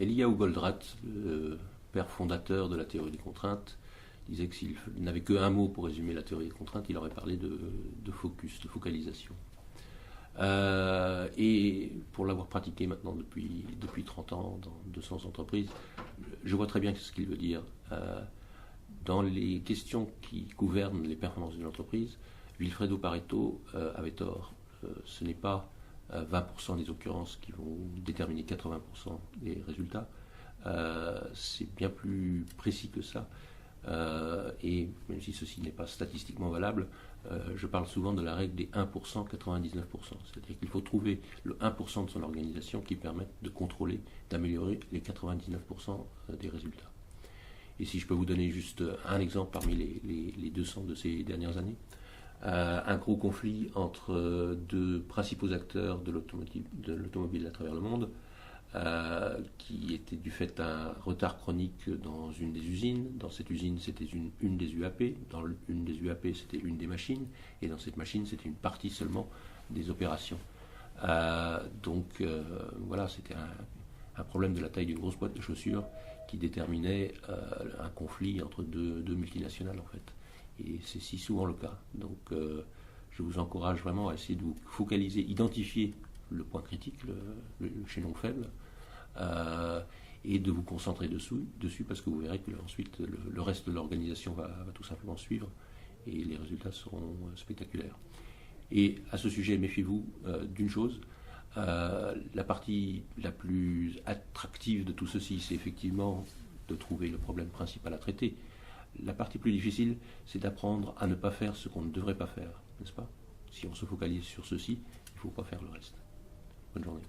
Eliyahu Goldratt, le père fondateur de la théorie des contraintes, disait que s'il n'avait qu'un mot pour résumer la théorie des contraintes, il aurait parlé de focus, de focalisation. Et pour l'avoir pratiqué maintenant depuis 30 ans dans 200 entreprises, je vois très bien ce qu'il veut dire. Dans les questions qui gouvernent les performances d'une entreprise, Vilfredo Pareto avait tort. Ce n'est pas 20% des occurrences qui vont déterminer 80% des résultats. C'est bien plus précis que ça. Et même si ceci n'est pas statistiquement valable, je parle souvent de la règle des 1%, 99%. C'est-à-dire qu'il faut trouver le 1% de son organisation qui permette de contrôler, d'améliorer les 99% des résultats. Et si je peux vous donner juste un exemple parmi les 200 de ces dernières années, un gros conflit entre deux principaux acteurs de l'automobile à travers le monde, qui était du fait d'un retard chronique dans une des usines. Dans cette usine, c'était une des UAP. Dans une des UAP, c'était une des machines. Et dans cette machine, c'était une partie seulement des opérations. Donc voilà, c'était un problème de la taille d'une grosse boîte de chaussures qui déterminait un conflit entre deux multinationales, en fait. Et c'est si souvent le cas. Donc je vous encourage vraiment à essayer de vous focaliser, identifier le point critique, le chaînon faible, et de vous concentrer dessus parce que vous verrez que ensuite le reste de l'organisation va tout simplement suivre et les résultats seront spectaculaires. Et à ce sujet, méfiez-vous d'une chose, la partie la plus attractive de tout ceci, c'est effectivement de trouver le problème principal à traiter. La partie plus difficile, c'est d'apprendre à ne pas faire ce qu'on ne devrait pas faire, n'est-ce pas? Si on se focalise sur ceci, il ne faut pas faire le reste. Bonne journée.